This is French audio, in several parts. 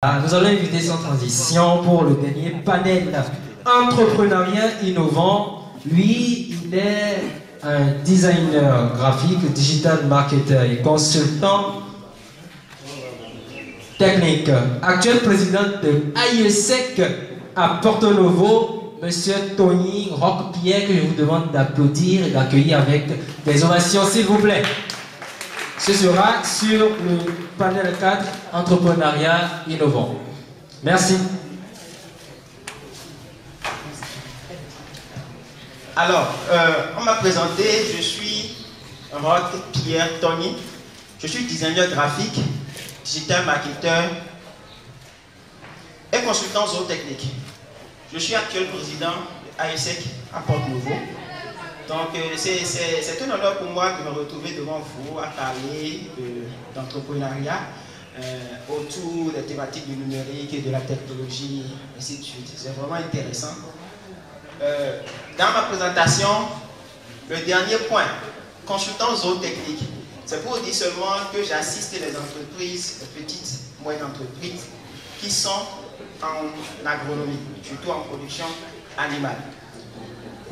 Nous allons inviter sans transition pour le dernier panel entrepreneuriat innovant. Lui, il est un designer graphique, digital marketer et consultant technique. Actuel président de AIESEC à Porto Novo, Monsieur Tony Roque-Pierre, que je vous demande d'applaudir et d'accueillir avec des ovations, s'il vous plaît. Ce sera sur le panel 4, entrepreneuriat innovant. Merci. Alors, on m'a présenté, je suis Roque-Pierre Tony. Je suis designer graphique, digital marketer et consultant zootechnique. Je suis actuel président de AIESEC à Porto Novo. Donc, c'est un honneur pour moi de me retrouver devant vous à parler d'entrepreneuriat autour des thématiques du numérique et de la technologie, ainsi de suite. C'est vraiment intéressant. Dans ma présentation, le dernier point, consultant zootechnique, c'est pour dire seulement que j'assiste les entreprises, les petites, moyennes entreprises qui sont en agronomie, surtout en production animale.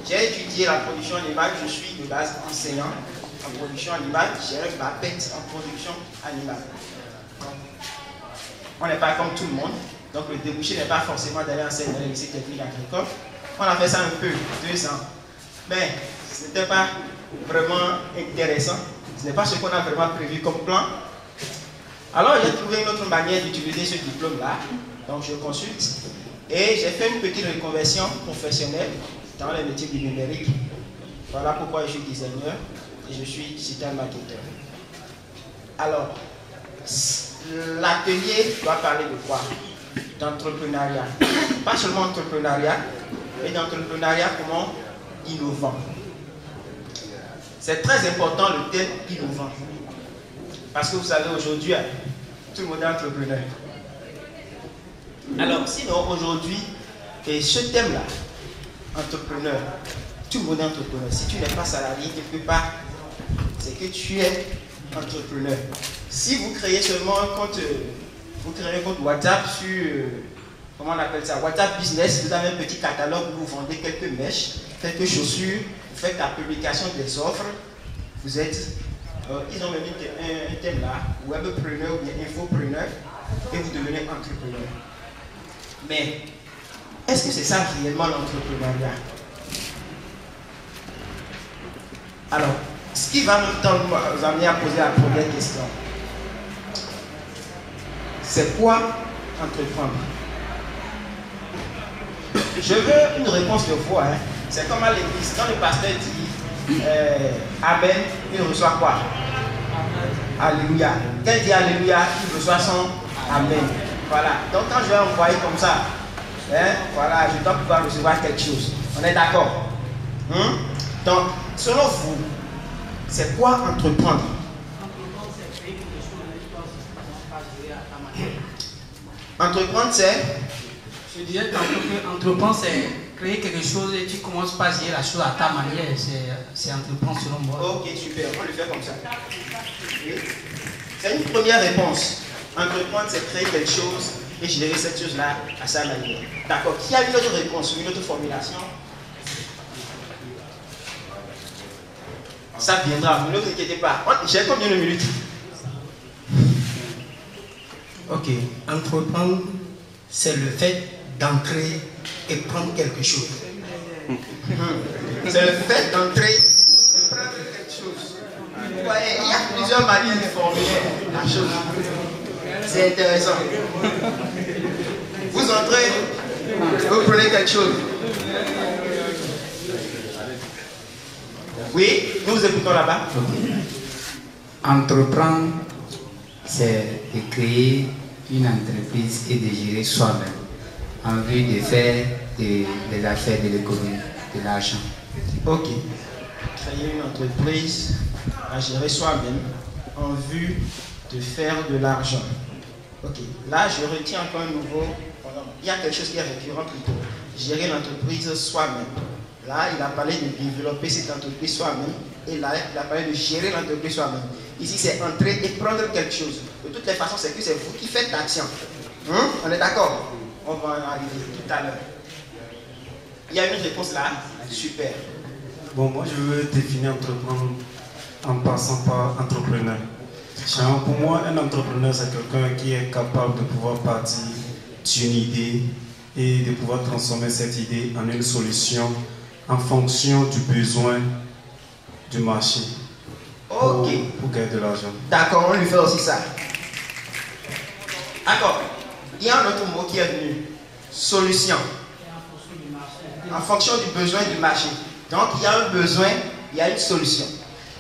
J'ai étudié la production animale, je suis de base enseignant en production animale, j'ai un BAPET en production animale. On n'est pas comme tout le monde, donc le débouché n'est pas forcément d'aller enseigner dans les lycées techniques agricoles. On a fait ça un peu, 2 ans, mais ce n'était pas vraiment intéressant, ce n'est pas ce qu'on a vraiment prévu comme plan. Alors j'ai trouvé une autre manière d'utiliser ce diplôme-là, donc je consulte, et j'ai fait une petite reconversion professionnelle dans les métiers du numérique. Voilà pourquoi je suis designer et je suis digital marketer. Alors, l'atelier doit parler de quoi? D'entrepreneuriat. Pas seulement entrepreneuriat, mais d'entrepreneuriat comment innovant. C'est très important le thème innovant. Parce que vous savez, aujourd'hui, tout le monde est entrepreneur. Alors, sinon, aujourd'hui, et ce thème-là, entrepreneur, tout le monde est entrepreneur. Si tu n'es pas salarié, tu ne peux pas. C'est que tu es entrepreneur. Si vous créez seulement un compte, vous créez un compte WhatsApp sur, comment on appelle ça, WhatsApp Business, vous avez un petit catalogue où vous vendez quelques mèches, quelques chaussures, vous faites la publication des offres, vous êtes, ils ont même un thème là, webpreneur ou bien infopreneur, et vous devenez entrepreneur. Mais est-ce que c'est ça réellement l'entrepreneuriat? Alors, ce qui va nous amener à poser la première question, c'est quoi entreprendre? Je veux une réponse de foi. Hein. C'est comme à l'église, quand le pasteur dit Amen, il reçoit quoi? Alléluia. Quand il dit Alléluia, il reçoit son Amen. Voilà. Donc quand je vais envoyer comme ça, hein, voilà, je dois pouvoir recevoir quelque chose. On est d'accord? Donc, selon vous, c'est quoi entreprendre? Entreprendre, c'est? Je dirais qu'entreprendre, c'est créer quelque chose et tu commences par gérer la chose à ta manière. C'est entreprendre selon moi. Ok, super, on le fait comme ça. C'est une première réponse. Entreprendre, c'est créer quelque chose et gérer cette chose-là à sa manière. D'accord. Qui a une autre réponse, une autre formulation? Ça viendra, vous ne vous inquiétez pas. J'ai combien de minutes? Ok, entreprendre, c'est le fait d'entrer et prendre quelque chose. C'est le fait d'entrer et prendre quelque chose. Ouais, il y a plusieurs manières de formuler la chose. C'est intéressant. Vous entrez, vous prenez quelque chose. Oui, nous vous écoutons là-bas. Entreprendre, c'est de créer une entreprise et de gérer soi-même en vue de faire des affaires, de l'économie, de l'argent. Ok. Créer une entreprise à gérer soi-même en vue de faire de l'argent. Ok. Là, je retiens encore un nouveau. Il y a quelque chose qui est récurrent plutôt. Gérer l'entreprise soi-même. Là, il a parlé de développer cette entreprise soi-même. Et là, il a parlé de gérer l'entreprise soi-même. Ici, c'est entrer et prendre quelque chose. De toutes les façons, c'est que c'est vous qui faites l'action. On est d'accord? On va en arriver tout à l'heure. Il y a une réponse là? Super. Bon, moi je veux définir entreprendre en passant par entrepreneur. Pour moi, un entrepreneur, c'est quelqu'un qui est capable de pouvoir partir d'une idée et de pouvoir transformer cette idée en une solution en fonction du besoin du marché. Ok. Pour gagner de l'argent. D'accord, on lui fait aussi ça. D'accord. Il y a un autre mot qui est venu. Solution. En fonction du besoin du marché. Donc, il y a un besoin, il y a une solution.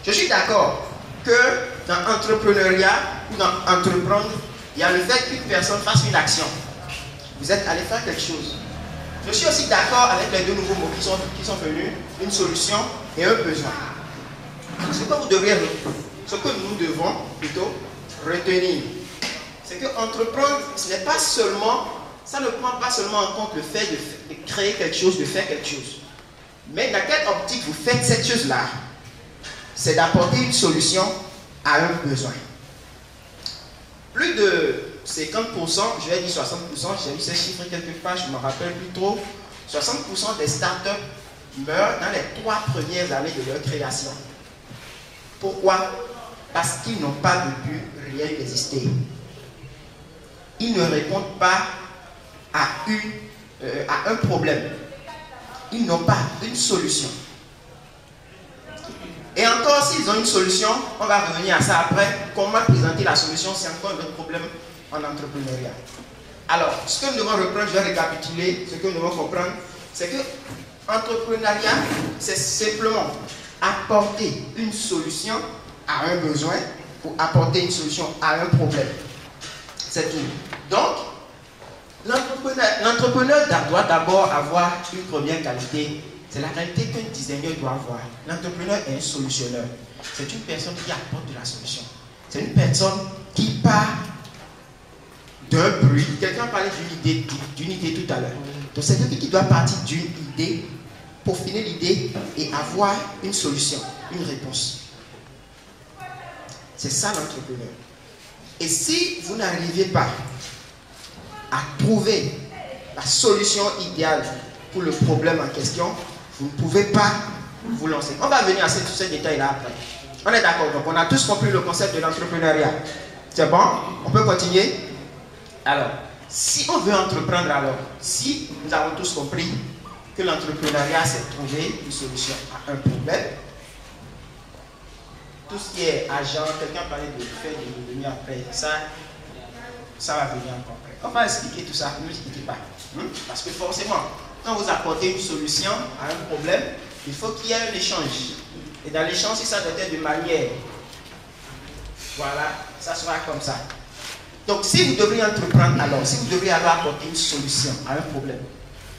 Je suis d'accord que dans l'entrepreneuriat ou dans entreprendre, il y a le fait qu'une personne fasse une action. Vous êtes allé faire quelque chose. Je suis aussi d'accord avec les deux nouveaux mots qui sont venus, une solution et un besoin. Ce que vous devriez, ce que nous devons plutôt retenir, c'est que entreprendre, ce n'est pas seulement, ça ne prend pas seulement en compte le fait de créer quelque chose, de faire quelque chose. Mais dans quelle optique vous faites cette chose-là? C'est d'apporter une solution à un besoin. Plus de 50%, je vais dire 60%, j'ai vu ces chiffres quelque part, je ne me rappelle plus trop. 60% des startups meurent dans les 3 premières années de leur création. Pourquoi? Parce qu'ils n'ont pas de but réel d'exister. Ils ne répondent pas à un problème. Ils n'ont pas une solution. Et encore, s'ils ont une solution, on va revenir à ça après. Comment présenter la solution, c'est encore un autre problème en entrepreneuriat. Alors, ce que nous devons reprendre, je vais récapituler, ce que nous devons comprendre, c'est que l'entrepreneuriat, c'est simplement apporter une solution à un besoin ou apporter une solution à un problème. C'est tout. Donc, l'entrepreneur doit d'abord avoir une première qualité. C'est la qualité qu'un designer doit avoir. L'entrepreneur est un solutionneur. C'est une personne qui apporte de la solution. C'est une personne qui part d'un bruit. Quelqu'un parlait d'une idée tout à l'heure. Donc c'est quelqu'un qui doit partir d'une idée pour finir l'idée et avoir une solution, une réponse. C'est ça l'entrepreneur. Et si vous n'arrivez pas à trouver la solution idéale pour le problème en question, vous ne pouvez pas vous lancer. On va venir à tous ces détails-là après. On est d'accord, donc on a tous compris le concept de l'entrepreneuriat. C'est bon? On peut continuer? Alors, si on veut entreprendre alors, si nous avons tous compris que l'entrepreneuriat c'est trouver une solution à un problème, tout ce qui est agent, quelqu'un parlait de faire des revenus après, ça va venir encore après. On va expliquer tout ça, ne l'expliquez pas. Parce que forcément, quand vous apportez une solution à un problème, il faut qu'il y ait un échange. Et dans l'échange, si ça doit être de manière, voilà, ça sera comme ça. Donc, si vous devriez entreprendre alors, si vous devriez alors apporter une solution à un problème,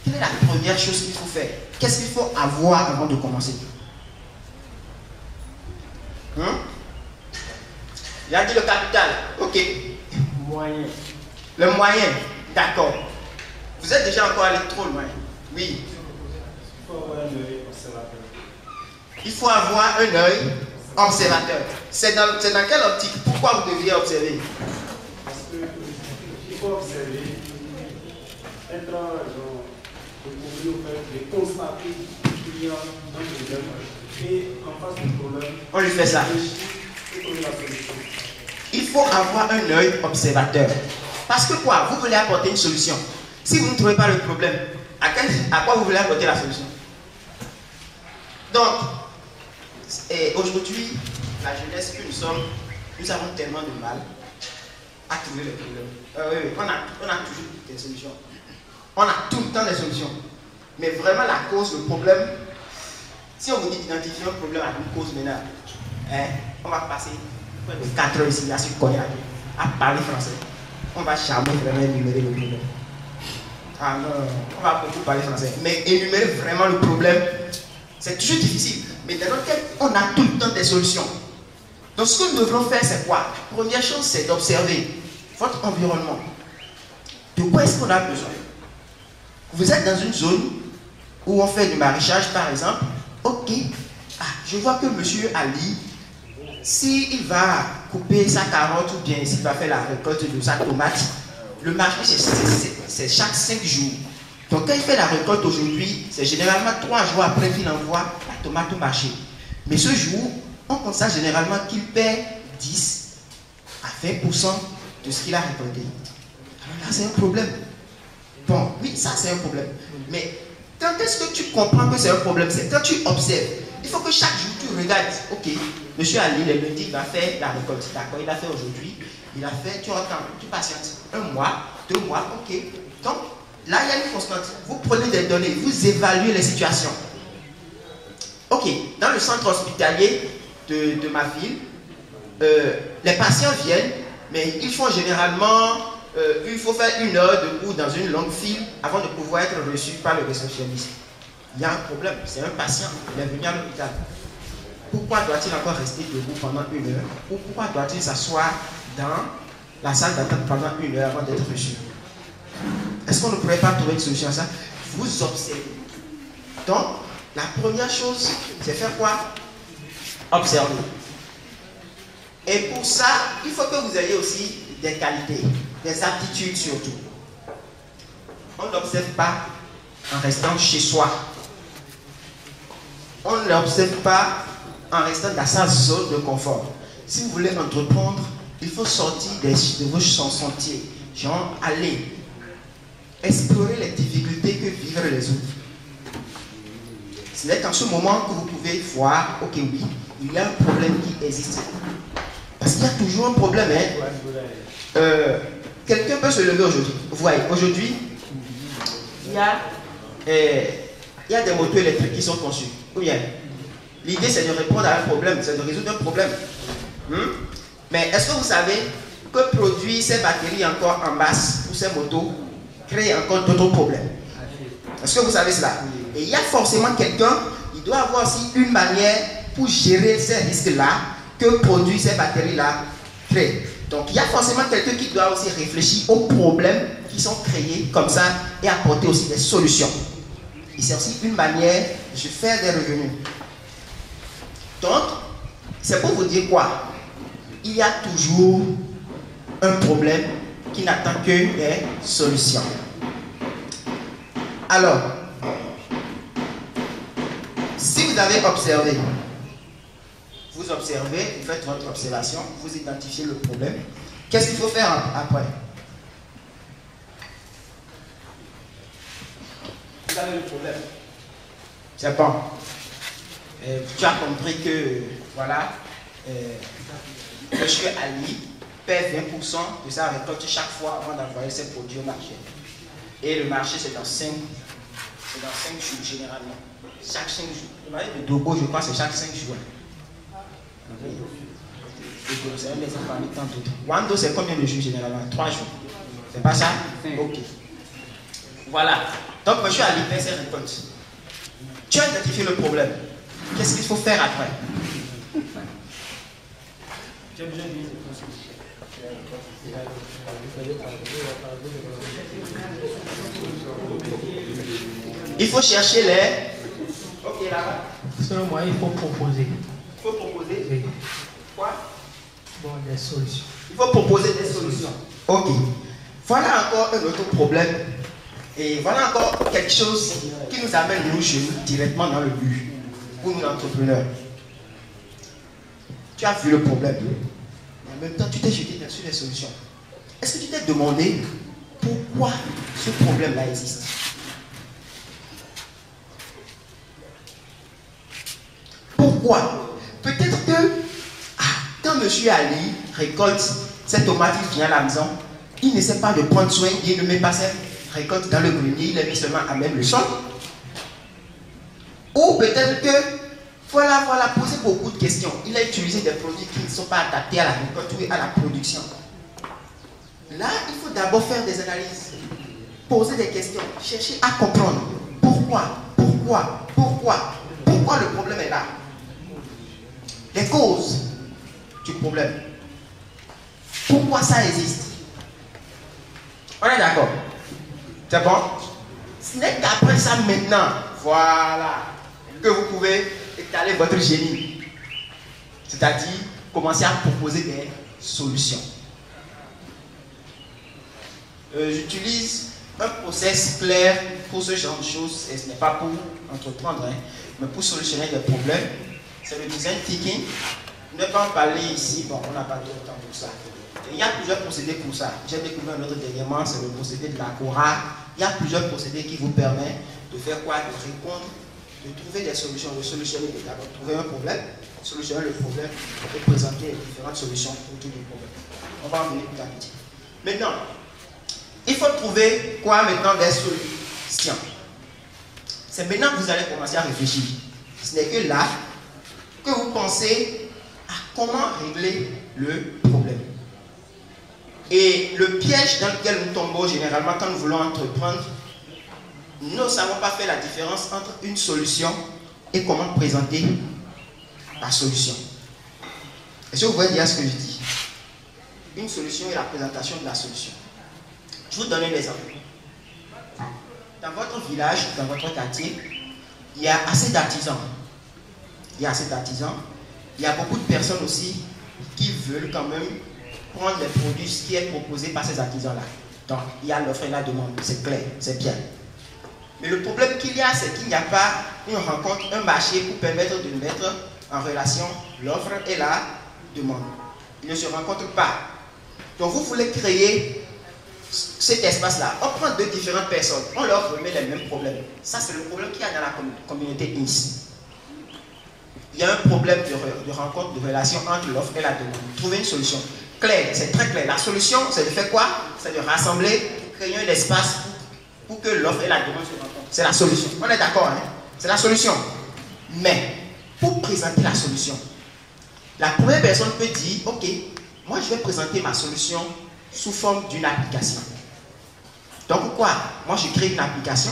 quelle est la première chose qu'il faut faire? Qu'est-ce qu'il faut avoir avant de commencer? Il a dit le capital. Ok. Moyen. Le moyen. D'accord. Vous êtes déjà encore allé trop loin. Oui. Il faut avoir un œil observateur. C'est dans quelle optique? Pourquoi vous devriez observer? Parce qu'il faut observer, être de constater qu'il y a un problème et en face du problème, on lui fait ça. Il faut avoir un œil observateur. Parce que quoi? Vous voulez apporter une solution. Si vous ne trouvez pas le problème, à quoi vous voulez apporter la solution? Donc, aujourd'hui, la jeunesse que nous sommes, nous avons tellement de mal à trouver le problème. On a toujours des solutions. On a tout le temps des solutions. Mais vraiment la cause, le problème, si on vous dit d'identifier un problème à une cause maintenant, on va passer près de 4 heures ici, à se connaître, à parler français. On va jamais vraiment énumérer le problème. Ah non, on va beaucoup parler français. Mais énumérer vraiment le problème, c'est toujours difficile. Mais dans notre cas, on a tout le temps des solutions. Donc ce que nous devrons faire, c'est quoi? La première chose, c'est d'observer votre environnement. De quoi est-ce qu'on a besoin? Vous êtes dans une zone où on fait du maraîchage, par exemple. Ok, je vois que monsieur Ali, s'il va couper sa carotte ou bien s'il va faire la récolte de sa tomate, le marché, c'est chaque 5 jours. Donc quand il fait la récolte aujourd'hui, c'est généralement 3 jours après qu'il envoie la tomate au marché. Mais ce jour, on constate généralement qu'il perd 10 à 20% de ce qu'il a récolté. Alors là, c'est un problème. Bon, oui, ça c'est un problème. Mais quand est-ce que tu comprends que c'est un problème? C'est quand tu observes. Il faut que chaque jour tu regardes. Ok, monsieur Ali, le lundi, il va faire la récolte. D'accord, il a fait aujourd'hui. Il a fait, tu attends, tu patientes. 1 mois, 2 mois, ok. Donc, là, il y a une constante. Vous prenez des données, vous évaluez les situations. Ok, dans le centre hospitalier de ma ville, les patients viennent, mais ils font généralement, il faut faire 1 heure debout dans une longue file avant de pouvoir être reçu par le réceptionniste. Il y a un problème, c'est un patient, il est venu à l'hôpital. Pourquoi doit-il encore rester debout pendant 1 heure? Ou pourquoi doit-il s'asseoir dans la salle d'attente pendant 1 heure avant d'être reçu? Est-ce qu'on ne pourrait pas trouver une solution à ça? Vous observez. Donc, la première chose, c'est faire quoi? Observer. Et pour ça, il faut que vous ayez aussi des qualités, des aptitudes surtout. On n'observe pas en restant chez soi. On ne l'observe pas en restant dans sa zone de confort. Si vous voulez entreprendre, il faut sortir de vos sentiers. Genre, aller explorer les difficultés que vivent les autres. C'est qu'en ce moment que vous pouvez voir, ok, oui, il y a un problème qui existe. Parce qu'il y a toujours un problème. Hein. Quelqu'un peut se lever aujourd'hui. Vous voyez, aujourd'hui, il y a des motos électriques qui sont conçues. Ou bien, l'idée c'est de répondre à un problème, c'est de résoudre un problème. Mais est-ce que vous savez que produire ces batteries encore en masse pour ces motos crée encore d'autres problèmes? Est-ce que vous savez cela? Et il y a forcément quelqu'un, il doit avoir aussi une manière pour gérer ces risques-là que produire ces batteries-là crée. Donc il y a forcément quelqu'un qui doit aussi réfléchir aux problèmes qui sont créés comme ça et apporter aussi des solutions. Et c'est aussi une manière de faire des revenus. Donc, c'est pour vous dire quoi? Il y a toujours un problème qui n'attend que des solutions. Alors, si vous avez observé, vous observez, vous faites votre observation, vous identifiez le problème, qu'est-ce qu'il faut faire après? Vous avez le problème. C'est bon. Tu as compris que, voilà, monsieur Ali perd 20% de sa récolte chaque fois avant d'envoyer ses produits au marché. Et le marché, c'est dans 5 jours généralement. Chaque 5 jours. Le marché de Dogo, je crois, c'est chaque 5 jours. C'est un des parmi tant d'autres. Wando, c'est combien de jours généralement? 3 jours. C'est pas ça? Ok. Voilà. Donc, monsieur Ali perd ses récoltes. Tu as identifié le problème. Qu'est-ce qu'il faut faire après? Il faut chercher les... Ok, là-bas. Selon moi, il faut proposer. Il faut proposer? Oui. Quoi? Bon, des solutions. Il faut proposer des solutions. Ok. Voilà encore un autre problème. Et voilà encore quelque chose qui nous amène nous chez nous directement dans le but pour nous entrepreneurs. Tu as vu le problème, mais en même temps tu t'es jeté sur les solutions. Est-ce que tu t'es demandé pourquoi ce problème-là existe? Pourquoi? Peut-être que quand M. Ali récolte cette tomate, il vient à la maison, il ne sait pas de prendre soin, il ne met pas cette récolte dans le grenier, il a mis seulement à même le sol. Ou peut-être que, voilà, poser beaucoup de questions. Il a utilisé des produits qui ne sont pas adaptés à la récolte ou à la production. Là, il faut d'abord faire des analyses, poser des questions, chercher à comprendre pourquoi le problème est là. Les causes du problème. Pourquoi ça existe? On est d'accord? C'est bon? Ce n'est qu'après ça maintenant, voilà, que vous pouvez étaler votre génie. C'est-à-dire commencer à proposer des solutions. j'utilise un process clair pour ce genre de choses, et ce n'est pas pour entreprendre, hein, mais pour solutionner des problèmes. C'est le design thinking. Ne pas en parler ici, bon, on n'a pas trop de temps pour ça. Et il y a plusieurs procédés pour ça. J'ai découvert un autre dernièrement, c'est le procédé de la Cora. Il y a plusieurs procédés qui vous permettent de faire quoi? De répondre, de trouver des solutions, de solutionner des problèmes. Trouver un problème, solutionner le problème et présenter différentes solutions autour du problème. On va en venir plus tard. Maintenant, il faut trouver quoi maintenant des solutions. C'est maintenant que vous allez commencer à réfléchir. Ce n'est que là que vous pensez à comment régler le problème. Et le piège dans lequel nous tombons généralement quand nous voulons entreprendre, nous ne savons pas faire la différence entre une solution et comment présenter la solution. Est-ce que vous voyez dire ce que je dis? Une solution et la présentation de la solution. Je vous donne un exemple. Dans votre village, dans votre quartier, il y a assez d'artisans. Il y a assez d'artisans. Il y a beaucoup de personnes aussi qui veulent quand même prendre les produits qui est proposé par ces artisans-là. Donc, il y a l'offre et la demande. C'est clair, c'est bien. Mais le problème qu'il y a, c'est qu'il n'y a pas une rencontre, un marché pour permettre de mettre en relation l'offre et la demande. Ils ne se rencontrent pas. Donc, vous voulez créer cet espace-là. On prend deux différentes personnes, on leur remet les mêmes problèmes. Ça, c'est le problème qu'il y a dans la communauté ici. Il y a un problème de rencontre, de relation entre l'offre et la demande. Trouver une solution. Claire, c'est très clair. La solution, c'est de faire quoi? C'est de rassembler, créer un espace pour que l'offre et la demande se rencontrent. C'est la solution. On est d'accord, hein? C'est la solution. Mais, pour présenter la solution, la première personne peut dire, ok, moi je vais présenter ma solution sous forme d'une application. Donc quoi? Moi je crée une application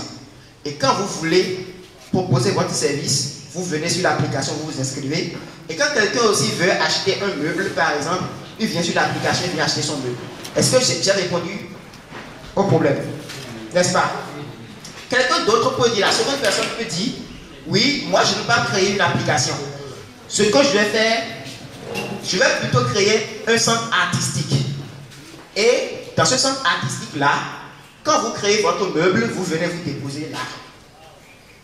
et quand vous voulez proposer votre service, vous venez sur l'application, vous vous inscrivez. Et quand quelqu'un aussi veut acheter un meuble, par exemple, il vient sur l'application, il vient acheter son meuble. Est-ce que j'ai répondu au problème? N'est-ce pas? Quelqu'un d'autre peut dire, la seconde personne peut dire, oui, moi je ne veux pas créer une application. Ce que je vais faire, je vais plutôt créer un centre artistique. Et dans ce centre artistique-là, quand vous créez votre meuble, vous venez vous déposer là.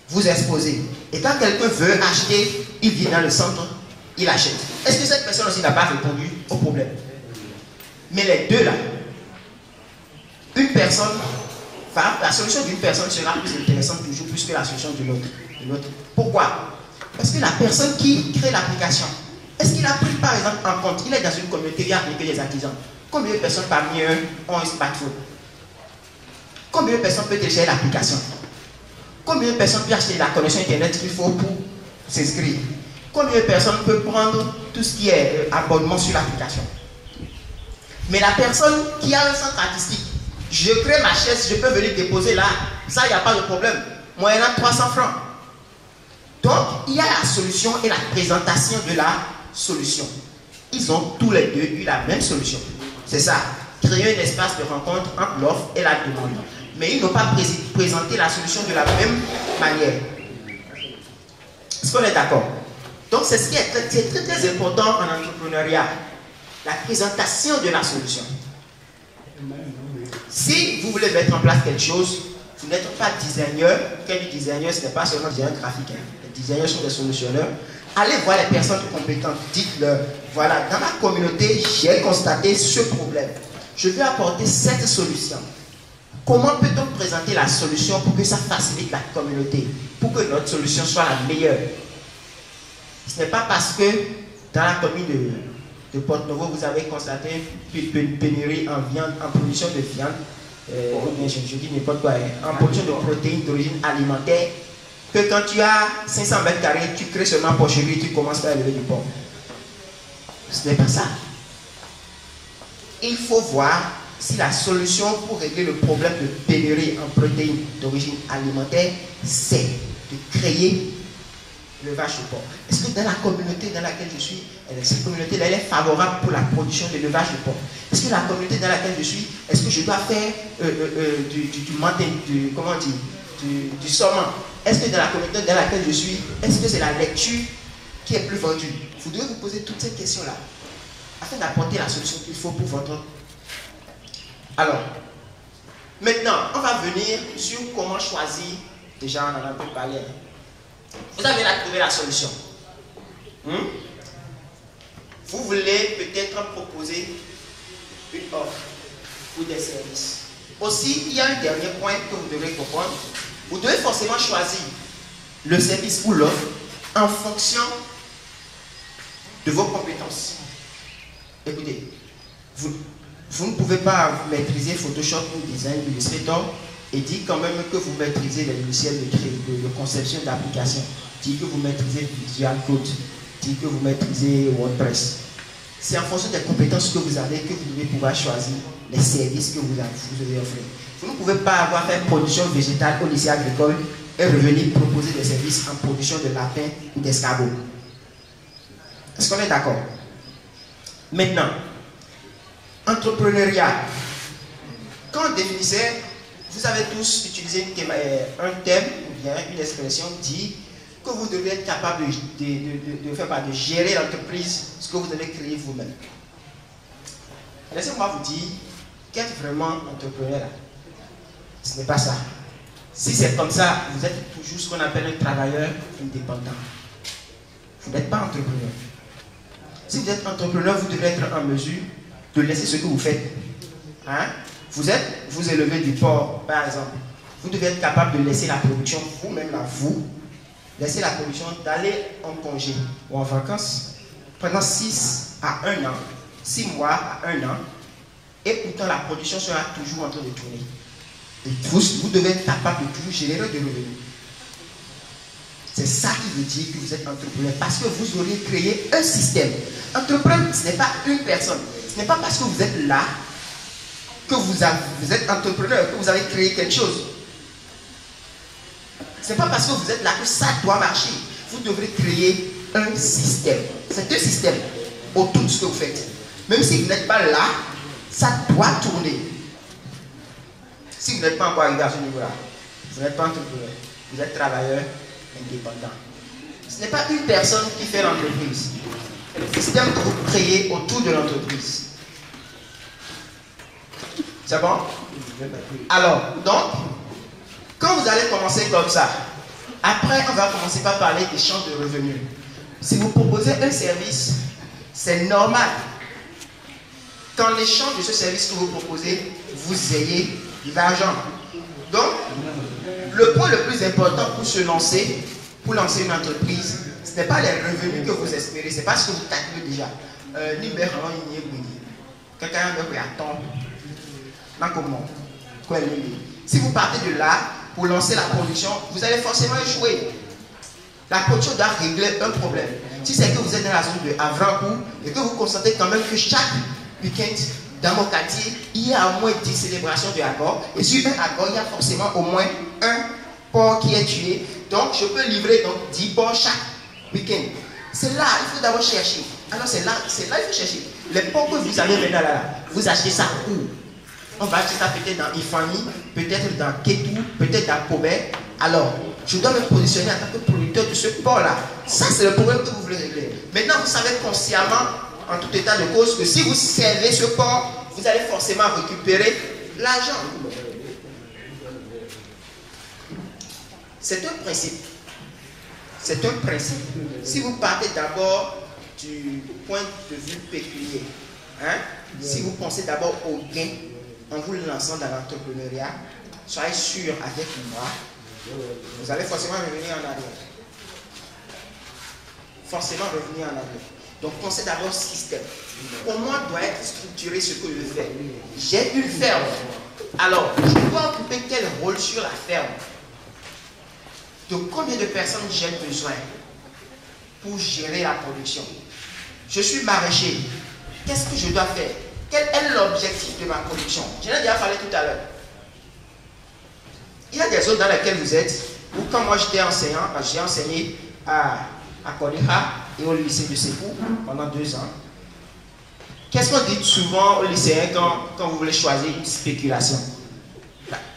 Vous exposez. Et quand quelqu'un veut acheter, il vient dans le centre, il achète. Est-ce que cette personne aussi n'a pas répondu au problème? Mais les deux là, une personne, enfin, la solution d'une personne sera plus intéressante toujours plus que la solution de l'autre. Pourquoi? Parce que la personne qui crée l'application, est-ce qu'il a pris par exemple en compte, il est dans une communauté, il a appliqué des artisans. Combien de personnes parmi eux ont un smartphone? Combien de personnes peuvent télécharger l'application? Combien de personnes peuvent acheter la connexion internet qu'il faut pour s'inscrire? Combien de personnes peuvent prendre tout ce qui est abonnement sur l'application? Mais la personne qui a un centre artistique, je crée ma chaise, je peux venir déposer là, ça il n'y a pas de problème. Moyennant 300 francs. Donc il y a la solution et la présentation de la solution. Ils ont tous les deux eu la même solution. C'est ça, créer un espace de rencontre entre l'offre et la demande. Mais ils n'ont pas présenté la solution de la même manière. Est-ce qu'on est d'accord? Donc c'est ce qui est très, très important en entrepreneuriat. La présentation de la solution. Si vous voulez mettre en place quelque chose, vous n'êtes pas designer. Quand je dis designer, ce n'est pas seulement designer graphique. Les designers sont des solutionneurs. Allez voir les personnes compétentes. Dites-leur, voilà, dans ma communauté, j'ai constaté ce problème. Je vais apporter cette solution. Comment peut-on présenter la solution pour que ça facilite la communauté? Pour que notre solution soit la meilleure? Ce n'est pas parce que dans la commune de Porte-Novo, vous avez constaté une pénurie en viande, en production de viande, je dis n'importe quoi, en production de protéines d'origine alimentaire, que quand tu as 500 mètres carrés, tu crées seulement porcherie et tu commences à élever du porc. Ce n'est pas ça. Il faut voir si la solution pour régler le problème de pénurie en protéines d'origine alimentaire, c'est de créer l'élevage de porc. Est-ce que dans la communauté dans laquelle je suis, cette communauté-là, elle est favorable pour la production de l'élevage de porc? Est-ce que la communauté dans laquelle je suis, est-ce que je dois faire du saumon? Est-ce que dans la communauté dans laquelle je suis, est-ce que c'est la lecture qui est plus vendue? Vous devez vous poser toutes ces questions-là afin d'apporter la solution qu'il faut pour votre... Alors, Maintenant, on va venir sur comment choisir. Déjà, on en a un peu parlé. Vous avez trouvé la solution. Vous voulez peut-être proposer une offre ou des services. Aussi, il y a un dernier point que vous devrez comprendre. Vous devez forcément choisir le service ou l'offre en fonction de vos compétences. Écoutez, vous ne pouvez pas maîtriser Photoshop ou Design ou Illustrator et dire quand même que vous maîtrisez les logiciels de conception d'application, dire que vous maîtrisez Visual Code, dire que vous maîtrisez WordPress. C'est en fonction des compétences que vous avez que vous devez pouvoir choisir les services que vous devez offrir. Vous ne pouvez pas avoir fait production végétale au lycée agricole et revenir proposer des services en production de lapins ou d'escargots. Est-ce qu'on est d'accord? Maintenant, entrepreneuriat. Quand on définissait, vous avez tous utilisé un thème ou bien une expression dit que vous devez être capable de gérer l'entreprise, ce que vous allez créer vous-même. Laissez-moi vous dire qu'être vraiment entrepreneur, ce n'est pas ça. Si c'est comme ça, vous êtes toujours ce qu'on appelle un travailleur indépendant. Vous n'êtes pas entrepreneur. Si vous êtes entrepreneur, vous devez être en mesure de laisser ce que vous faites. Hein? Vous élevez du porc, par exemple. Vous devez être capable de laisser la production vous-même là, laisser la production, d'aller en congé ou en vacances pendant 6 à 1 an, 6 mois à 1 an, et pourtant la production sera toujours en train de tourner. Et vous devez être capable de toujours générer de revenus. C'est ça qui veut dire que vous êtes entrepreneur, parce que vous aurez créé un système. Entreprendre, ce n'est pas une personne. Ce n'est pas parce que vous êtes là que vous êtes entrepreneur, que vous avez créé quelque chose. Ce n'est pas parce que vous êtes là que ça doit marcher. Vous devrez créer un système. C'est un système autour de ce que vous faites. Même si vous n'êtes pas là, ça doit tourner. Si vous n'êtes pas encore arrivé à ce niveau-là, vous n'êtes pas entrepreneur, vous êtes travailleur indépendant. Ce n'est pas une personne qui fait l'entreprise. C'est le système que vous créez autour de l'entreprise. C'est bon? Alors, donc, quand vous allez commencer comme ça, après, on va commencer par parler des champs de revenus. Si vous proposez un service, c'est normal qu'en l'échange de ce service que vous proposez, vous ayez de l'argent. Donc, le point le plus important pour se lancer, pour lancer une entreprise, ce n'est pas les revenus que vous espérez, c'est pas ce que vous calculez déjà. Si vous partez de là, pour lancer la production, vous allez forcément échouer. La production doit régler un problème. Si c'est que vous êtes dans la zone de Havrancourt et que vous constatez quand même que chaque week-end, dans mon quartier, il y a au moins 10 célébrations de Agor. Et sur un Agor, il y a forcément au moins un porc qui est tué. Donc, je peux livrer donc 10 porcs chaque week-end. C'est là, il faut d'abord chercher. Alors, c'est là, il faut chercher. Les porcs que vous avez maintenant là, vous achetez ça où? On va acheter ça peut-être dans Ifani, peut-être dans Ketou, peut-être dans Pobet. Alors, je dois me positionner en tant que producteur de ce porc-là. Ça, c'est le problème que vous voulez régler. Maintenant, vous savez consciemment, en tout état de cause, que si vous servez ce porc, vous allez forcément récupérer l'argent. C'est un principe. C'est un principe. Si vous partez d'abord du point de vue pécuniaire, hein, si vous pensez d'abord au gain en vous lançant dans l'entrepreneuriat, soyez sûr avec moi, vous allez forcément revenir en arrière. Forcément revenir en arrière. Donc pensez d'abord système. Comment doit être structuré ce que je fais? J'ai une ferme. Alors, je dois occuper quel rôle sur la ferme? De combien de personnes j'ai besoin pour gérer la production? Je suis maraîcher. Qu'est-ce que je dois faire? Quel est l'objectif de ma production? Je l'ai déjà parlé tout à l'heure. Il y a des zones dans lesquelles vous êtes, où quand moi j'étais enseignant, j'ai enseigné à Koleha et au lycée de Sekou pendant 2 ans. Qu'est-ce qu'on dit souvent aux lycéens quand vous voulez choisir une spéculation?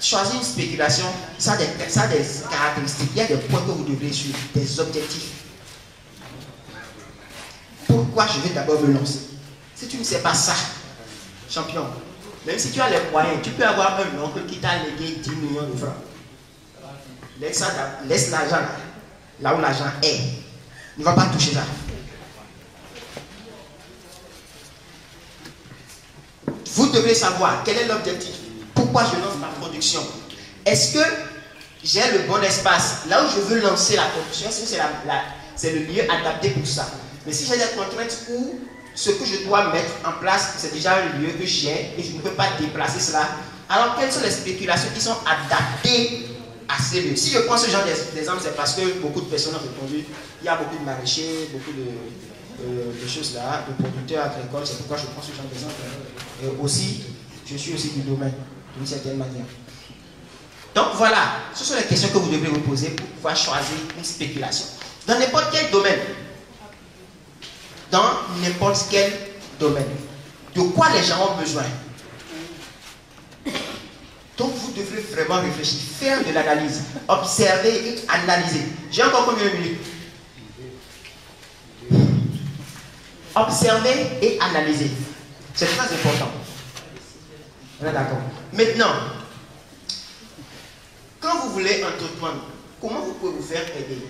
Choisir une spéculation, ça a des caractéristiques, il y a des points que vous devrez suivre, des objectifs. Pourquoi je vais d'abord me lancer? Si tu ne sais pas ça, champion, Même si tu as les moyens, tu peux avoir un oncle qui t'a légué 10 millions de francs. Laisse l'argent là où l'argent est. Ne va pas toucher ça. Vous devez savoir quel est l'objectif. Pourquoi je lance ma production? Est-ce que j'ai le bon espace? Là où je veux lancer la production, c'est le lieu adapté pour ça. Mais si j'ai des contraintes où ce que je dois mettre en place, c'est déjà un lieu que j'ai et je ne peux pas déplacer cela, alors quelles sont les spéculations qui sont adaptées à ces lieux? Si je prends ce genre d'exemple, c'est parce que beaucoup de personnes ont répondu. Il y a beaucoup de maraîchers, beaucoup de choses là, de producteurs agricoles, c'est pourquoi je prends ce genre d'exemple. Et aussi, je suis aussi du domaine, d'une certaine manière. Donc voilà, ce sont les questions que vous devez vous poser pour pouvoir choisir une spéculation. Dans n'importe quel domaine. Dans n'importe quel domaine. De quoi les gens ont besoin. Donc vous devrez vraiment réfléchir, faire de l'analyse, observer et analyser. J'ai encore combien de minutes? Observer et analyser. C'est très important. On est d'accord. Maintenant, quand vous voulez entreprendre, comment vous pouvez vous faire aider?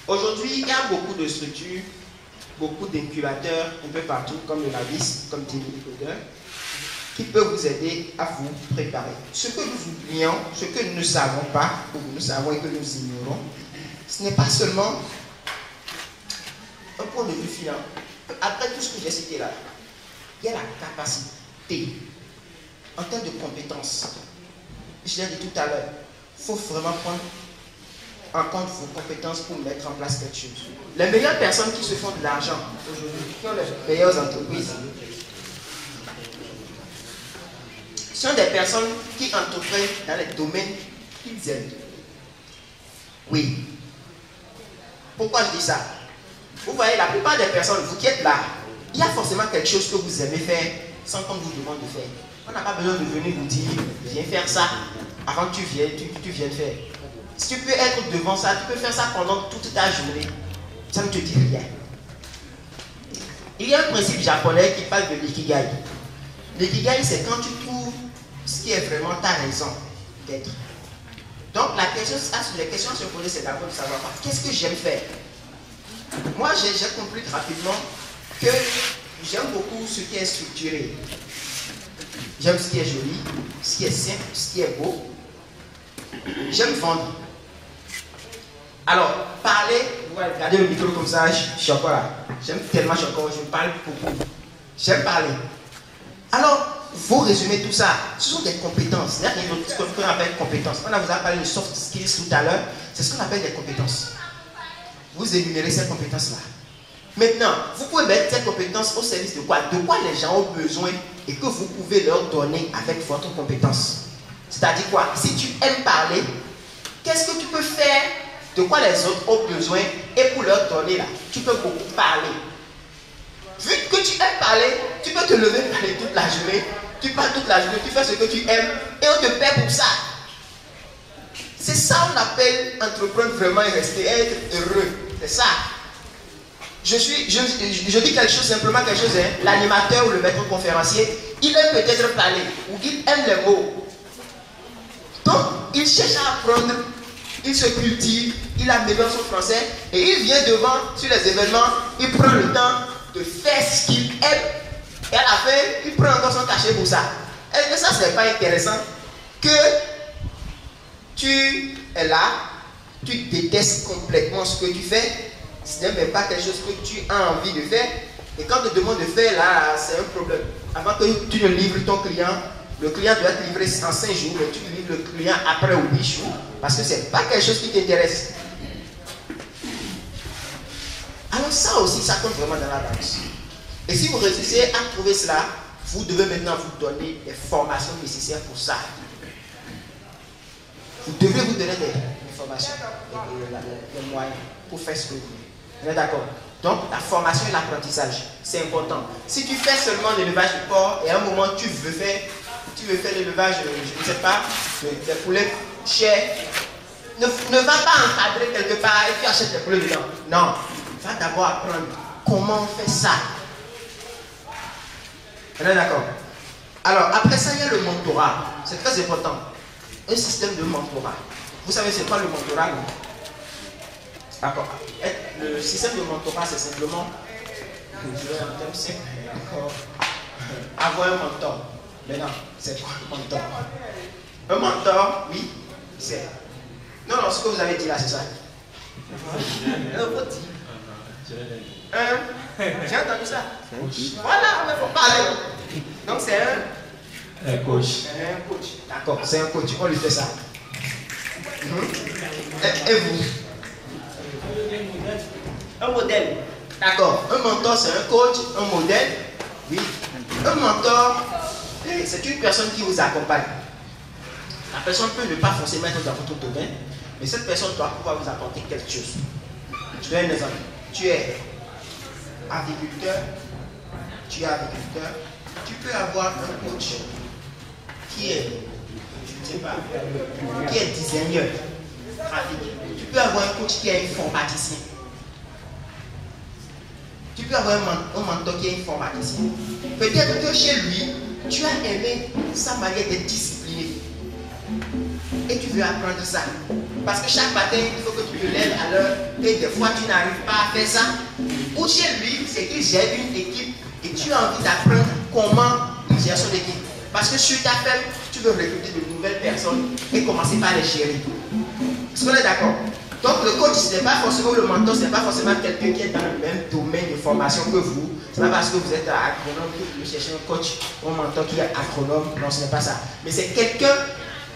Aujourd'hui, il y a beaucoup de structures, beaucoup d'incubateurs un peu partout, comme le LAVIS, comme Télécodeur, qui peuvent vous aider à vous préparer. Ce que nous oublions, ce que nous ne savons pas, ou nous savons et que nous ignorons, ce n'est pas seulement un point de vue financier. Après tout ce que j'ai cité là, il y a la capacité en termes de compétences. Je l'ai dit tout à l'heure, il faut vraiment prendre en compte vos compétences pour mettre en place quelque chose. Les meilleures personnes qui se font de l'argent aujourd'hui, qui ont les meilleures entreprises, sont des personnes qui entreprennent dans les domaines qu'ils aiment. Oui. Pourquoi je dis ça? Vous voyez, la plupart des personnes, vous qui êtes là, il y a forcément quelque chose que vous aimez faire sans qu'on vous demande de faire. On n'a pas besoin de venir vous dire, viens faire ça, avant que tu viennes faire. Si tu peux être devant ça, tu peux faire ça pendant toute ta journée. Ça ne te dit rien. Il y a un principe japonais qui parle de l'ikigai. L'ikigai, c'est quand tu trouves ce qui est vraiment ta raison d'être. Donc, les questions à se poser, c'est d'abord de savoir qu'est-ce que j'aime faire. Moi, j'ai compris rapidement que j'aime beaucoup ce qui est structuré. J'aime ce qui est joli, ce qui est simple, ce qui est beau. J'aime vendre. Alors, parler, vous regardez le micro comme ça, je suis encore là. J'aime tellement, je parle beaucoup. J'aime parler. Alors, vous résumez tout ça. Ce sont des compétences. Il y a ce qu'on appelle compétences. On vous a parlé de soft skills tout à l'heure. C'est ce qu'on appelle des compétences. Vous énumérez ces compétences-là. Maintenant, vous pouvez mettre ces compétences au service de quoi? De quoi les gens ont besoin et que vous pouvez leur donner avec votre compétence. C'est-à-dire quoi? Si tu aimes parler, qu'est-ce que tu peux faire de quoi les autres ont besoin et pour leur donner là? Tu peux beaucoup parler. Vu que tu aimes parler, tu peux te lever parler toute la journée. Tu parles toute la journée, tu fais ce que tu aimes et on te paie pour ça. C'est ça qu'on appelle entreprendre vraiment et rester, être heureux. C'est ça. Je dis quelque chose, simplement quelque chose, hein. L'animateur ou le maître conférencier, il aime peut-être parler ou il aime les mots. Donc, il cherche à apprendre, il se cultive, il améliore son français et il vient devant sur les événements, il prend le temps de faire ce qu'il aime et à la fin, il prend encore son cachet pour ça. Est-ce que ça, c'est pas intéressant que tu es là, tu détestes complètement ce que tu fais, ce n'est même pas quelque chose que tu as envie de faire, et quand on te demande de faire là, c'est un problème. Avant que tu ne livres ton client, le client doit être livré en 5 jours, mais tu livres le client après 8 jours, parce que ce n'est pas quelque chose qui t'intéresse. Alors ça aussi, ça compte vraiment dans la danse. Et si vous réussissez à trouver cela, vous devez maintenant vous donner les formations nécessaires pour ça. Vous devez vous donner des formations, des moyens pour faire ce que vous voulez. Vous êtes d'accord? Donc, la formation et l'apprentissage, c'est important. Si tu fais seulement l'élevage de porc et à un moment tu veux faire l'élevage, je ne sais pas, des poulets chers, ne va pas encadrer quelque part et tu achètes des poulets dedans. Non, va d'abord apprendre comment on fait ça. On est d'accord? Alors, après ça, il y a le mentorat. C'est très important. Un système de mentorat. Vous savez, c'est quoi le mentorat? D'accord. Le système de mentorat, c'est simplement, je vais en termes simples, avoir un mentor. Maintenant, c'est quoi un mentor? Un mentor, oui, c'est. Non, ce que vous avez dit là, c'est ça. J'ai entendu ça. Voilà, on ne faut pas parler. Donc, c'est un coach. Un coach. D'accord, c'est un coach. On lui fait ça. Et vous? Un modèle. D'accord. Un mentor, c'est un coach, un modèle. Oui. Un mentor, c'est une personne qui vous accompagne. La personne peut ne pas forcément être dans votre domaine, mais cette personne doit pouvoir vous apporter quelque chose. Je donne un exemple. Tu es agriculteur, tu peux avoir un coach qui est, je ne sais pas, qui est designer graphique. Tu peux avoir un coach qui est informaticien. Tu peux avoir un mentor qui est informaticien. Peut-être que chez lui, tu as aimé sa manière d'être discipliné. Et tu veux apprendre ça. Parce que chaque matin, il faut que tu te lèves à l'heure. Et des fois, tu n'arrives pas à faire ça. Ou chez lui, c'est qu'il gère une équipe. Et tu as envie d'apprendre comment il gère son équipe. Parce que sur ta femme, tu veux recruter de nouvelles personnes et commencer par les gérer. Est-ce qu'on est d'accord? Donc le coach, ce n'est pas forcément le mentor, ce n'est pas forcément quelqu'un qui est dans le même domaine de formation que vous. Ce n'est pas parce que vous êtes agronome que vous cherchez un coach ou un mentor qui est agronome. Non, ce n'est pas ça. Mais c'est quelqu'un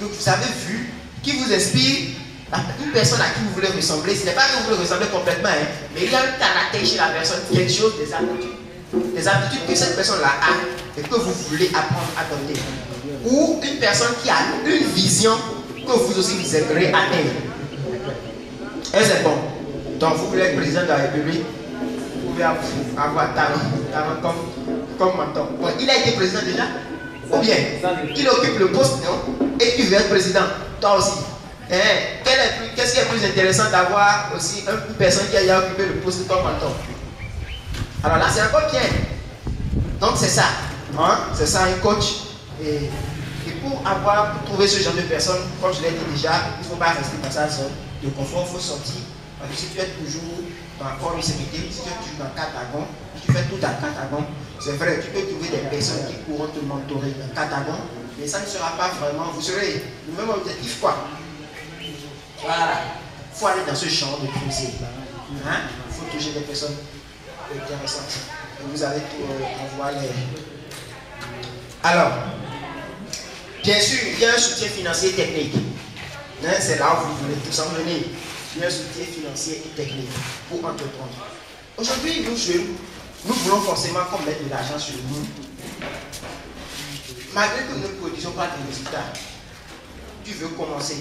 que vous avez vu, qui vous inspire, une personne à qui vous voulez ressembler. Ce n'est pas que vous voulez ressembler complètement, hein, mais il y a un caractère chez la personne, quelque chose, des habitudes que cette personne-là a et que vous voulez apprendre à donner. Ou une personne qui a une vision que vous aussi vous aimeriez atteindre. Et c'est bon. Donc vous voulez être président de la République, vous pouvez avoir talent comme mentor. Bon, il a été président déjà? Ou bien il occupe le poste, non? Et tu veux être président, toi aussi. Qu'est-ce qui est plus intéressant d'avoir aussi une personne qui a occupé le poste comme mentor? Alors là, c'est encore bien. Donc c'est ça. Hein? C'est ça un coach. Et pour trouver ce genre de personnes, comme je l'ai dit déjà, il ne faut pas rester dans sa zone de confort, il faut sortir. Parce que si tu es toujours dans le corps de sécurité, si tu es toujours dans 4 wagons, tu fais tout à 4 wagons, c'est vrai, tu peux trouver des personnes qui pourront te mentorer dans 4 wagons, mais ça ne sera pas vraiment, vous serez le même objectif quoi. Voilà, il faut aller dans ce champ de creuser. Hein? Il faut toucher des personnes intéressantes. Et vous allez avoir les... Alors, bien sûr, il y a un soutien financier technique. Hein, c'est là où vous voulez tous en venir. Il y a un soutien financier et technique pour entreprendre. Aujourd'hui, nous jeunes, nous voulons forcément qu'on mette de l'argent sur nous. Malgré que nous ne produisons pas de résultats, tu veux commencer.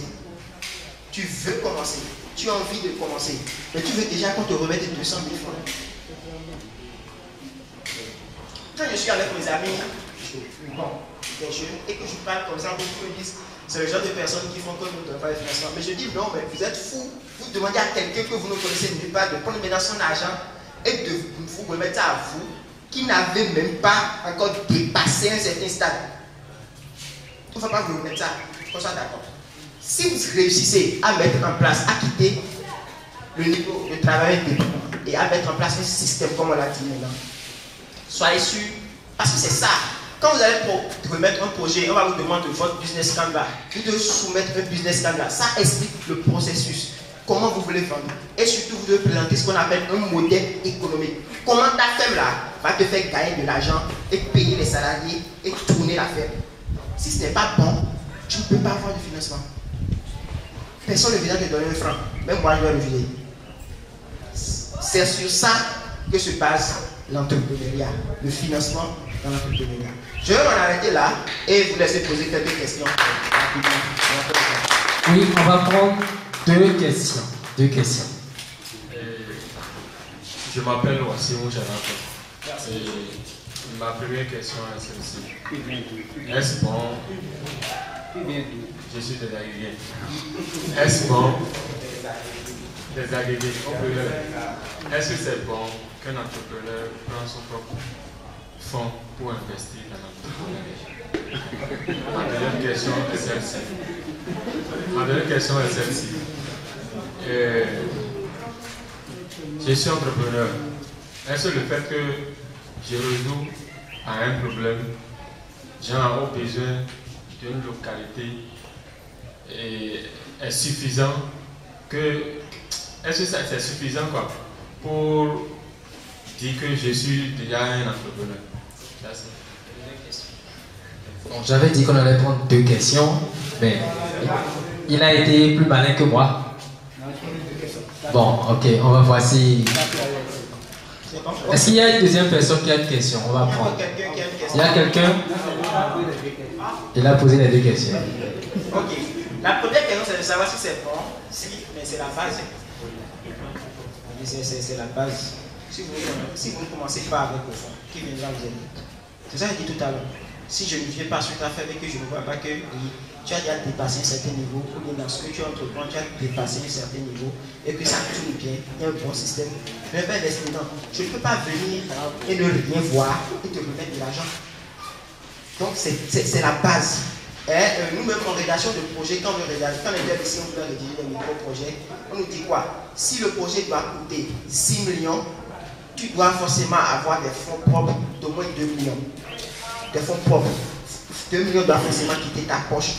Tu veux commencer. Tu as envie de commencer. Mais tu veux déjà qu'on te remette 200 000 francs. Quand je suis avec mes amis, des jeunes, et que je parle comme ça, beaucoup me disent, c'est le genre de personnes qui font que nous ne donnons pas de financement. Mais je dis non, mais vous êtes fous. Vous demandez à quelqu'un que vous ne connaissez nulle part de prendre maintenant son argent et de vous remettre ça à vous, qui n'avez même pas encore dépassé un certain stade. Il ne faut pas vous remettre ça. Qu'on soit d'accord. Si vous réussissez à mettre en place, à quitter le niveau de travail et à mettre en place un système comme on l'a dit maintenant, soyez sûr, parce que c'est ça. Quand vous allez remettre un projet, on va vous demander votre business canvas. Vous devez soumettre un business canvas. Ça explique le processus. Comment vous voulez vendre. Et surtout, vous devez présenter ce qu'on appelle un modèle économique. Comment ta ferme là va te faire gagner de l'argent et payer les salariés et tourner la ferme. Si ce n'est pas bon, tu ne peux pas avoir de financement. Personne ne viendra te donner un franc. Même moi, je vais refuser. C'est sur ça que se base l'entrepreneuriat, le financement dans l'entrepreneuriat. Je vais m'en arrêter là et vous laisser poser quelques questions. Oui, on va prendre deux questions. Je m'appelle Wassimou Janako. Ma première question est celle-ci. Est-ce bon? Je suis des Aguilés. Est-ce bon? Des Aguilés. Est-ce que c'est bon qu'un entrepreneur prenne son propre fonds pour investir dans l'entrepreneuriat. Ma deuxième question est celle-ci. Je suis entrepreneur. Est-ce le fait que je résous à un problème, genre au besoin d'une localité est suffisant est-ce que c'est suffisant quoi, pour dire que je suis déjà un entrepreneur? Bon, j'avais dit qu'on allait prendre 2 questions, mais il a été plus malin que moi. Bon, ok, on va voir si... Est-ce qu'il y a une deuxième personne qui a une question? On va prendre. Il y a quelqu'un? Il a posé les 2 questions. Ok. La première question, c'est de savoir si c'est bon, mais c'est la base. C'est la base. Si vous ne commencez pas avec le fond, qui viendra vous aider? C'est ça que j'ai dit tout à l'heure. Si je ne viens pas sur ta fête et que je ne vois pas que tu as déjà dépassé un certain niveau, ou bien dans ce que tu entreprends, tu as dépassé un certain niveau, et que ça tourne bien, il y a un bon système, je ne vais pas investir dedans. Je ne peux pas venir et ne rien voir et te remettre de l'argent. Donc c'est la base. Nous-mêmes en rédaction de projet, quand on est ici, on peut rédiger des micro-projets, on nous dit quoi? Si le projet doit coûter 6 millions, tu dois forcément avoir des fonds propres d'au moins 2 millions. Des fonds propres. 2 millions doivent forcément quitter ta poche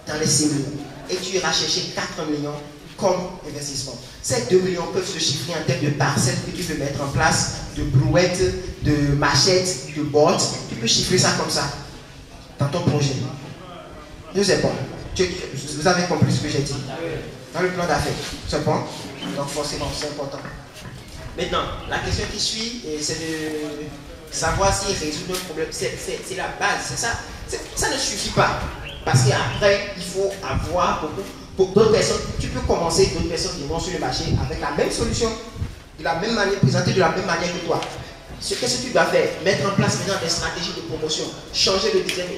dans les 6 millions. Et tu iras chercher 4 millions comme investissement. Ces 2 millions peuvent se chiffrer en termes de parcelles que tu veux mettre en place, de brouettes, de machettes, de boards. Tu peux chiffrer ça comme ça dans ton projet. Je sais pas. Vous avez compris ce que j'ai dit dans le plan d'affaires. C'est bon? Donc forcément, c'est important. Maintenant, la question qui suit, c'est de savoir si résoudre un problème. C'est la base, c'est ça. Ça ne suffit pas. Parce qu'après, il faut avoir beaucoup. Pour d'autres personnes, tu peux commencer, d'autres personnes qui vont sur le marché avec la même solution, de la même manière, présentée de la même manière que toi. Qu'est-ce que tu dois faire? Mettre en place maintenant des stratégies de promotion, changer le design.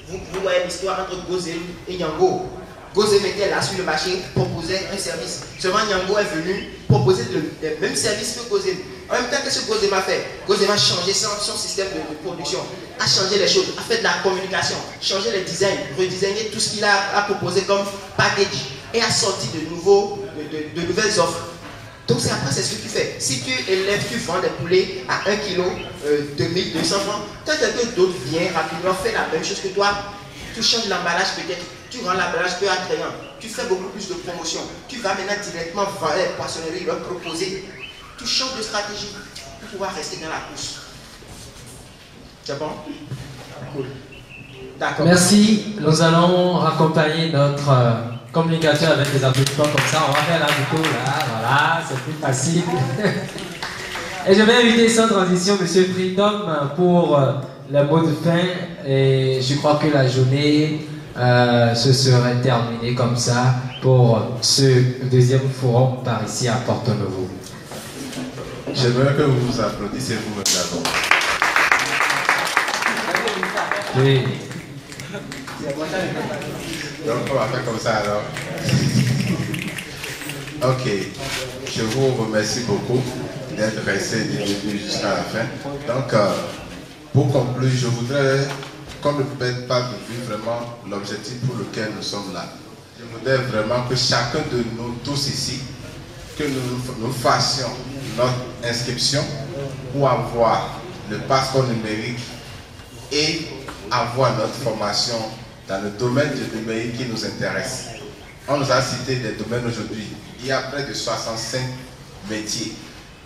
Vous voyez l'histoire entre Gozem et Yango. Gozem était là sur le marché, proposait un service. Seulement Yango est venu proposer le même service que Gozem. En même temps, qu'est-ce que Gozem a fait? Gozem a changé son système de production, a changé les choses, a fait de la communication, changé les designs, redesigné tout ce qu'il a proposé comme package et a sorti de nouvelles offres. Donc après, c'est ce que tu fais. Si tu élèves, tu vends des poulets à 1 kg, 2200 francs, quand quelqu'un d'autre vient rapidement, fait la même chose que toi, tu changes l'emballage peut-être, tu rends l'emballage peu attrayant, tu fais beaucoup plus de promotion, tu vas maintenant directement vers les poissonneries, leur proposer, tu changes de stratégie pour pouvoir rester dans la course. C'est bon? Cool. D'accord. Merci. Nous allons raccompagner notre communicateur avec des applaudissements comme ça. On va faire la vidéo là, voilà, c'est plus facile. Et je vais inviter sans transition M. Freedom pour le mot de fin. Et je crois que la journée se serait terminée comme ça pour ce deuxième forum par ici à Porto Novo. J'aimerais que vous vous applaudissez vous-même d'abord. Oui. Donc on va faire comme ça alors. Ok, je vous remercie beaucoup d'être resté du début jusqu'à la fin. Donc pour conclure, je voudrais qu'on ne perde pas de vue vraiment l'objectif pour lequel nous sommes là. Je voudrais vraiment que chacun de nous tous ici, que nous fassions notre inscription pour avoir le passeport numérique et avoir notre formation dans le domaine du numérique qui nous intéresse. On nous a cité des domaines aujourd'hui. Il y a près de 65 métiers.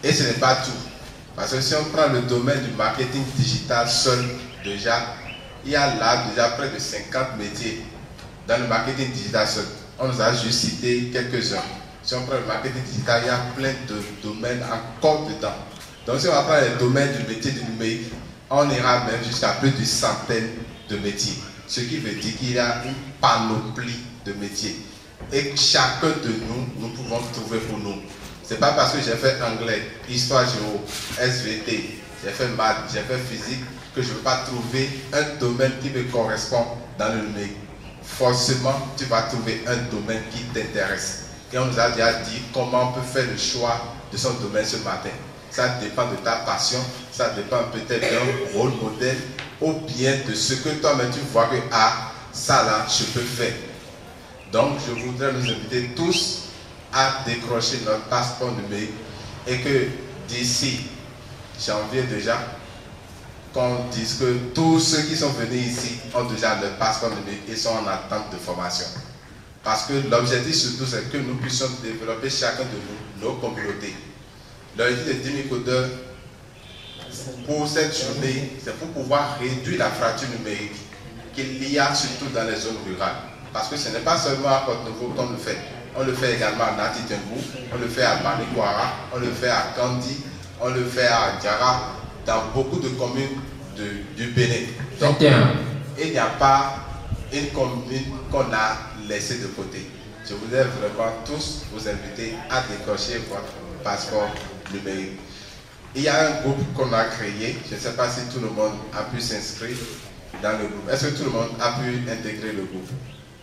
Et ce n'est pas tout. Parce que si on prend le domaine du marketing digital seul, déjà, il y a là déjà près de 50 métiers dans le marketing digital seul. On nous a juste cité quelques-uns. Si on prend le marketing digital, il y a plein de domaines encore dedans. Donc si on va prendre les domaines du métier du numérique, on ira même jusqu'à plus de centaines de métiers. Ce qui veut dire qu'il y a une panoplie de métiers. Et chacun de nous, nous pouvons trouver pour nous. Ce n'est pas parce que j'ai fait anglais, histoire géo, SVT, j'ai fait maths, j'ai fait physique, que je ne veux pas trouver un domaine qui me correspond dans le numérique. Forcément, tu vas trouver un domaine qui t'intéresse. Et on nous a déjà dit comment on peut faire le choix de son domaine ce matin. ça dépend de ta passion, ça dépend peut-être d'un rôle modèle ou bien de ce que toi-même tu vois que ça là, je peux faire. Donc, je voudrais nous inviter tous à décrocher notre passeport numérique et que d'ici janvier déjà, qu'on dise que tous ceux qui sont venus ici ont déjà leur passeport numérique et sont en attente de formation. Parce que l'objectif surtout, c'est que nous puissions développer chacun de nous, nos communautés. L'objectif de 10 000 codeurs pour cette journée, c'est pour pouvoir réduire la fracture numérique qu'il y a surtout dans les zones rurales. Parce que ce n'est pas seulement à Porto-Novo qu'on le fait. On le fait également à Nati-Tembou, on le fait à Banikwara, on le fait à Kandi, on le fait à Diara, dans beaucoup de communes du Bénin. Donc, il n'y a pas une commune qu'on a laissée de côté. Je voudrais vraiment tous vous inviter à décrocher votre passeport numérique. Il y a un groupe qu'on a créé, je ne sais pas si tout le monde a pu s'inscrire dans le groupe. Est-ce que tout le monde a pu intégrer le groupe?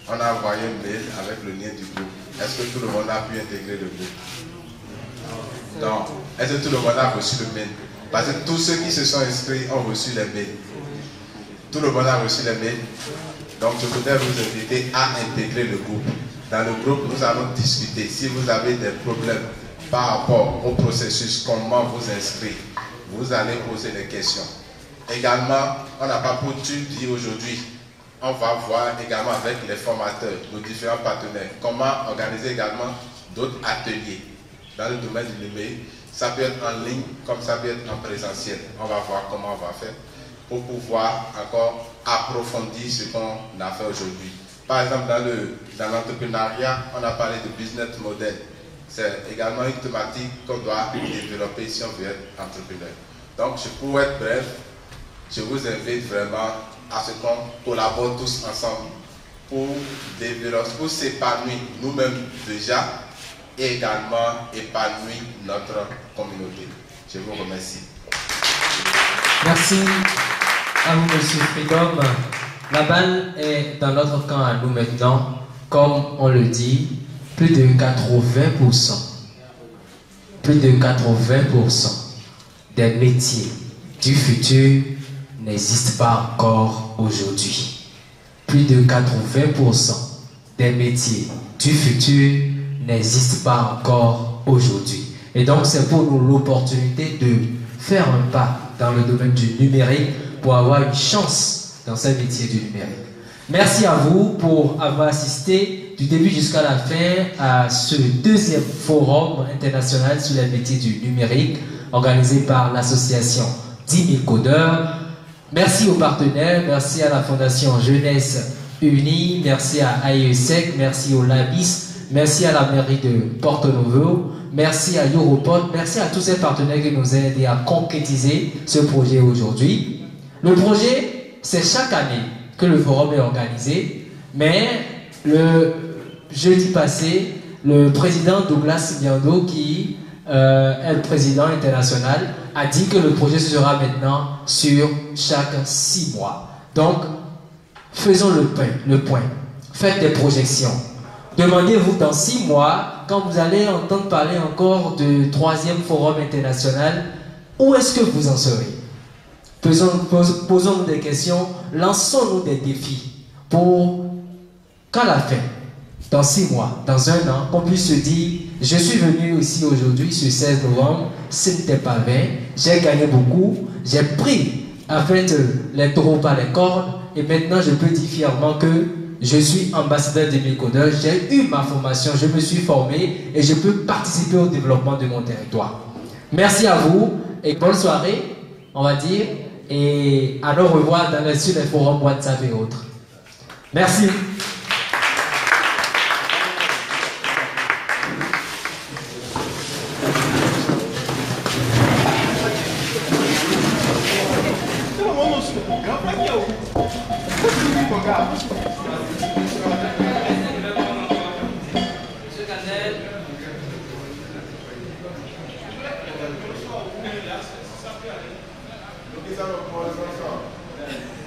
On a envoyé un mail avec le lien du groupe. Est-ce que tout le monde a pu intégrer le groupe? Non. Est-ce que tout le monde a reçu le mail? Parce que tous ceux qui se sont inscrits ont reçu les mails. Tout le monde a reçu les mails. Donc je voudrais vous inviter à intégrer le groupe. Dans le groupe, nous allons discuter. Si vous avez des problèmes par rapport au processus, comment vous inscrire, vous allez poser des questions. Également, on n'a pas pour tout dire aujourd'hui. On va voir également avec les formateurs, nos différents partenaires, comment organiser également d'autres ateliers dans le domaine du numérique. Ça peut être en ligne, comme ça peut être en présentiel. On va voir comment on va faire pour pouvoir encore approfondir ce qu'on a fait aujourd'hui. Par exemple, dans l'entrepreneuriat, on a parlé de business model. C'est également une thématique qu'on doit développer si on veut être entrepreneur. Donc, pour être bref, je vous invite vraiment à ce qu'on collabore tous ensemble pour développer, pour s'épanouir nous-mêmes déjà et également épanouir notre communauté. Je vous remercie. Merci à vous, M. Freedom. La balle est dans notre camp à nous maintenant. Comme on le dit, plus de 80%, des métiers du futur n'existent pas encore aujourd'hui. Plus de 80% des métiers du futur n'existent pas encore aujourd'hui. Et donc, c'est pour nous l'opportunité de faire un pas dans le domaine du numérique pour avoir une chance dans ces métiers du numérique. Merci à vous pour avoir assisté du début jusqu'à la fin à ce deuxième forum international sur les métiers du numérique organisé par l'association 10 000 codeurs. Merci aux partenaires, merci à la Fondation Jeunesse Unie, merci à AESEC, merci au LABIS, merci à la mairie de Porto-Novo, merci à Europod, merci à tous ces partenaires qui nous ont aidés à concrétiser ce projet aujourd'hui. Le projet, c'est chaque année que le forum est organisé, mais le jeudi passé, le président Douglas Biando, qui est le président international, a dit que le projet sera maintenant sur chaque 6 mois. Donc, faisons le point. Faites des projections. Demandez-vous dans 6 mois, quand vous allez entendre parler encore du 3e forum international, où est-ce que vous en serez? Posons-nous des questions, lançons-nous des défis pour qu'à la fin, dans 6 mois, dans 1 an, qu'on puisse se dire, je suis venu ici aujourd'hui, ce 16 novembre, ce n'était pas vain, j'ai gagné beaucoup, j'ai pris en fait les taureaux par les cordes, et maintenant je peux dire fièrement que je suis ambassadeur de mes codeurs, j'ai eu ma formation, je me suis formé et je peux participer au développement de mon territoire. Merci à vous et bonne soirée, on va dire, et à nous revoir sur les forums WhatsApp et autres. Merci. Nous